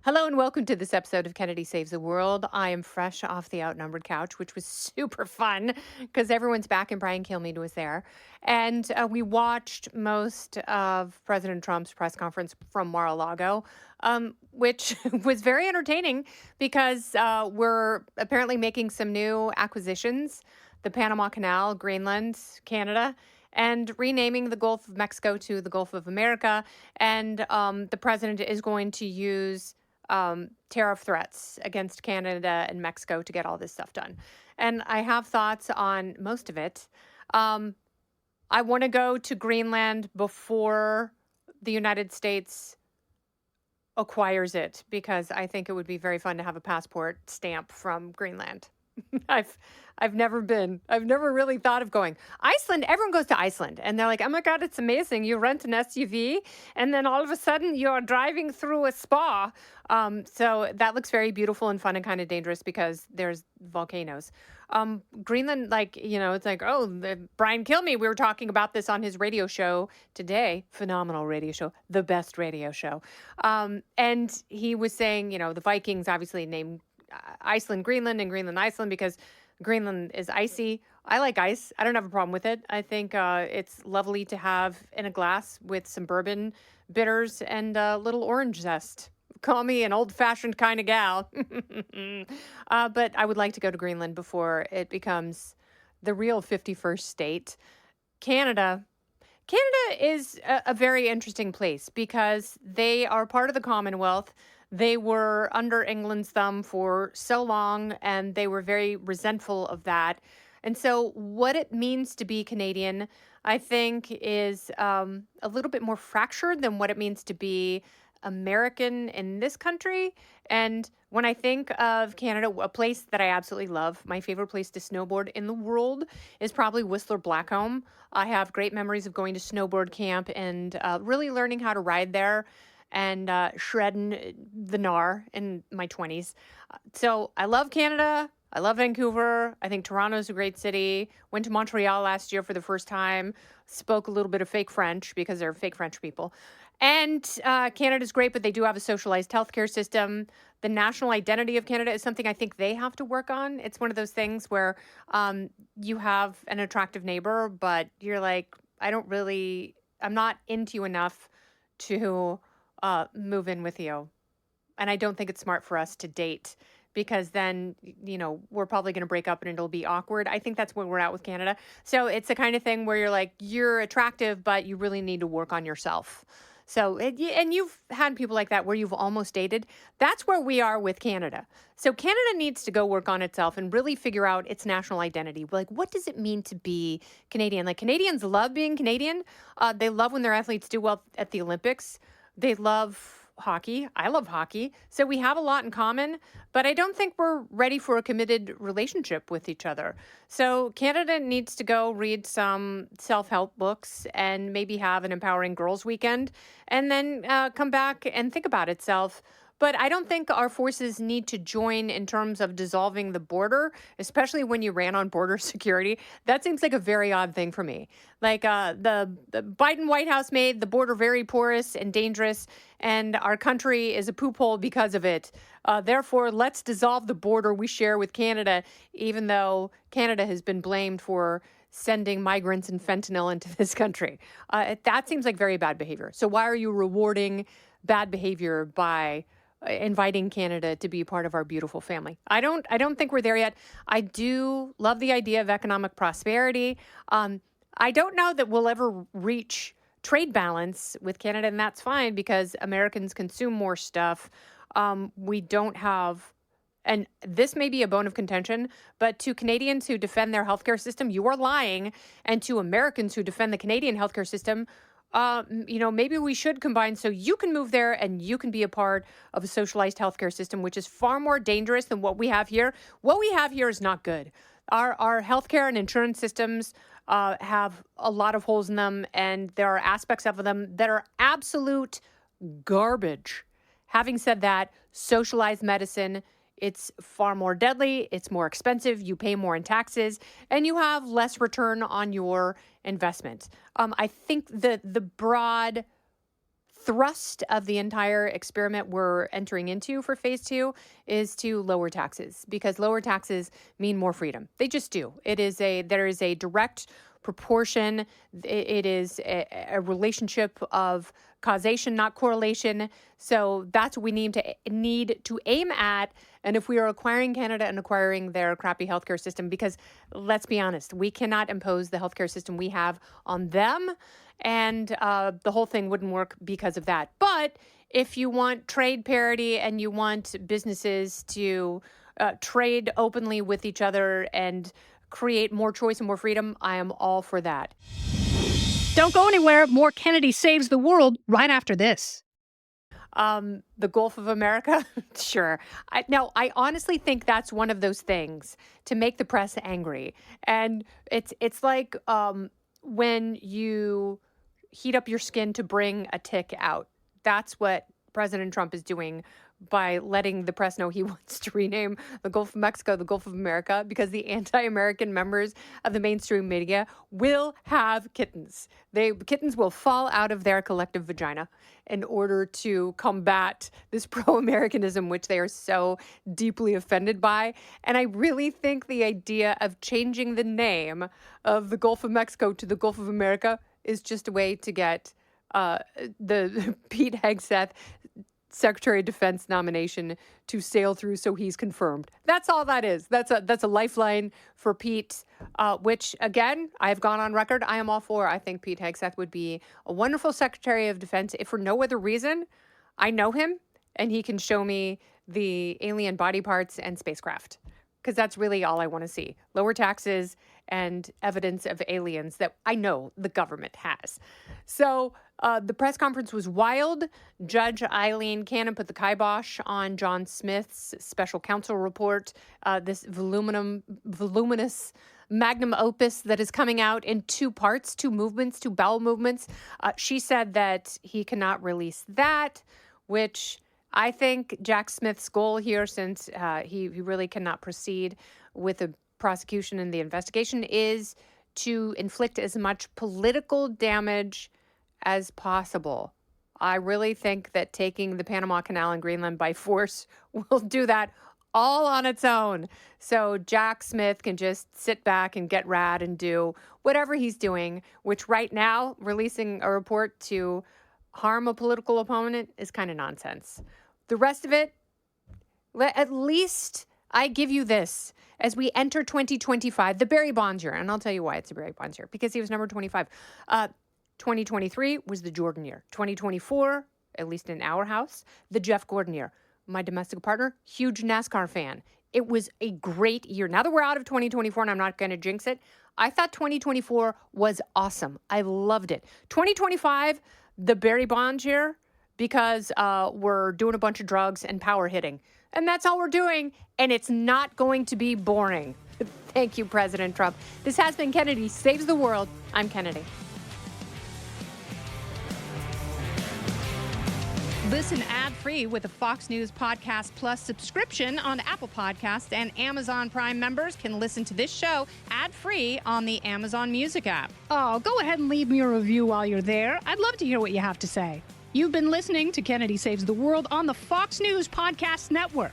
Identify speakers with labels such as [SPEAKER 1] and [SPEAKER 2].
[SPEAKER 1] Hello and welcome to this episode of Kennedy Saves the World. I am fresh off the Outnumbered couch, which was super fun because everyone's back and Brian Kilmeade was there. And we watched most of President Trump's press conference from Mar-a-Lago, which was very entertaining because we're apparently making some new acquisitions, the Panama Canal, Greenland, Canada, and renaming the Gulf of Mexico to the Gulf of America. And the president is going to use tariff threats against Canada and Mexico to get all this stuff done. And I have thoughts on most of it. I want to go to Greenland before the United States acquires it because I think it would be very fun to have a passport stamp from Greenland. I've I've never been. I've never really thought of going. Iceland, everyone goes to Iceland and they're like, "Oh my God, it's amazing. You rent an SUV and then all of a sudden you're driving through a spa." So that looks very beautiful and fun and kind of dangerous because there's volcanoes. Greenland, it's like, oh, Brian Kilmeade, we were talking about this on his radio show today. Phenomenal radio show, the best radio show. And he was saying, the Vikings obviously named Iceland, Greenland, and Greenland, Iceland, because Greenland is icy. I like ice. I don't have a problem with it. I think it's lovely to have in a glass with some bourbon bitters and a little orange zest. Call me an old-fashioned kind of gal. But I would like to go to Greenland before it becomes the real 51st state. Canada. Canada is a very interesting place because they are part of the Commonwealth. They were under England's thumb for so long, and they were very resentful of that. And so what it means to be Canadian, I think, is a little bit more fractured than what it means to be American in this country. And when I think of Canada, a place that I absolutely love, my favorite place to snowboard in the world is probably Whistler Blackcomb. I have great memories of going to snowboard camp and really learning how to ride there and shredding the gnar in my 20s. So I love Canada. I love Vancouver. I think Toronto's a great city. Went to Montreal last year for the first time. Spoke a little bit of fake French because they're fake French people. And Canada's great, but they do have a socialized healthcare system. The national identity of Canada is something I think they have to work on. It's one of those things where you have an attractive neighbor, but you're like, I'm not into you enough to move in with you. And I don't think it's smart for us to date because then, we're probably going to break up and it'll be awkward. I think that's where we're at with Canada. So it's the kind of thing where you're like, you're attractive, but you really need to work on yourself. So, and you've had people like that where you've almost dated. That's where we are with Canada. So Canada needs to go work on itself and really figure out its national identity. Like, what does it mean to be Canadian? Like, Canadians love being Canadian. They love when their athletes do well at the Olympics. They love hockey. I love hockey. So we have a lot in common, but I don't think we're ready for a committed relationship with each other. So Canada needs to go read some self-help books and maybe have an empowering girls weekend and then come back and think about itself. But I don't think our forces need to join in terms of dissolving the border, especially when you ran on border security. That seems like a very odd thing for me. Like the Biden White House made the border very porous and dangerous, and our country is a poop hole because of it. Therefore, let's dissolve the border we share with Canada, even though Canada has been blamed for sending migrants and fentanyl into this country. That seems like very bad behavior. So why are you rewarding bad behavior by inviting Canada to be part of our beautiful family? I don't think we're there yet. I do love the idea of economic prosperity. I don't know that we'll ever reach trade balance with Canada, and that's fine because Americans consume more stuff. We don't have, and this may be a bone of contention, but to Canadians who defend their healthcare system, you are lying. And to Americans who defend the Canadian healthcare system, maybe we should combine so you can move there and you can be a part of a socialized healthcare system, which is far more dangerous than what we have here. What we have here is not good. Our healthcare and insurance systems have a lot of holes in them, and there are aspects of them that are absolute garbage. Having said that, socialized medicine, it's far more deadly, it's more expensive, you pay more in taxes, and you have less return on your investment. I think the broad thrust of the entire experiment we're entering into for phase two is to lower taxes, because lower taxes mean more freedom. They just do. There is a direct proportion. It is a relationship of causation, not correlation. So that's what we need to aim at. And if we are acquiring Canada and acquiring their crappy healthcare system, because let's be honest, we cannot impose the healthcare system we have on them, and the whole thing wouldn't work because of that. But if you want trade parity and you want businesses to trade openly with each other and create more choice and more freedom, I am all for that.
[SPEAKER 2] Don't go anywhere. More Kennedy Saves the World right after this.
[SPEAKER 1] The Gulf of America? Sure. I honestly think that's one of those things to make the press angry. And it's like when you heat up your skin to bring a tick out. That's what President Trump is doing by letting the press know he wants to rename the Gulf of Mexico the Gulf of America, because the anti-American members of the mainstream media will have kittens. Kittens will fall out of their collective vagina in order to combat this pro-Americanism, which they are so deeply offended by. And I really think the idea of changing the name of the Gulf of Mexico to the Gulf of America is just a way to get the Pete Hegseth Secretary of Defense nomination to sail through, so he's confirmed. That's all that is. That's a lifeline for Pete, which, again, I've gone on record, I am all for. I think Pete Hegseth would be a wonderful Secretary of Defense, if for no other reason. I know him, and he can show me the alien body parts and spacecraft, because that's really all I want to see. Lower taxes and evidence of aliens that I know the government has. So the press conference was wild. Judge Eileen Cannon put the kibosh on John Smith's special counsel report, this voluminous magnum opus that is coming out in two parts, two bowel movements. She said that he cannot release that, which I think Jack Smith's goal here, since he really cannot proceed with the prosecution and the investigation, is to inflict as much political damage as possible. I really think that taking the Panama Canal and Greenland by force will do that all on its own. So Jack Smith can just sit back and get rad and do whatever he's doing, which right now, releasing a report to harm a political opponent is kind of nonsense. The rest of it, at least I give you this. As we enter 2025, the Barry Bonds year, and I'll tell you why it's a Barry Bonds year, because he was number 25. 2023 was the Jordan year. 2024, at least in our house, the Jeff Gordon year. My domestic partner, huge NASCAR fan. It was a great year. Now that we're out of 2024 and I'm not going to jinx it, I thought 2024 was awesome. I loved it. 2025, the Barry Bonds year, because we're doing a bunch of drugs and power hitting. And that's all we're doing. And it's not going to be boring. Thank you, President Trump. This has been Kennedy Saves the World. I'm Kennedy.
[SPEAKER 2] Listen ad-free with the Fox News Podcast Plus subscription on Apple Podcasts, and Amazon Prime members can listen to this show ad-free on the Amazon Music app. Oh, go ahead and leave me a review while you're there. I'd love to hear what you have to say. You've been listening to Kennedy Saves the World on the Fox News Podcast Network.